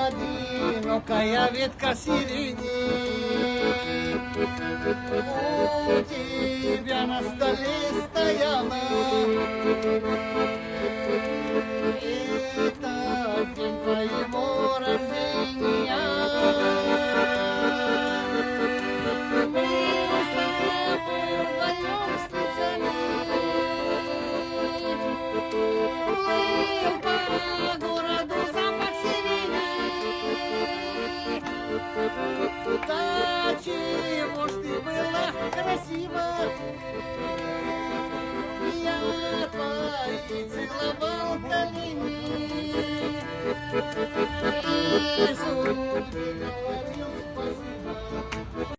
одинокая ветка сирени у тебя на столе стояла. Это день твоего рождения. Мы с тобой вдвоем встречались. Плыл по городу запах сирени. Да чего ж ты была красива. Я твои целовал колени. И судьбе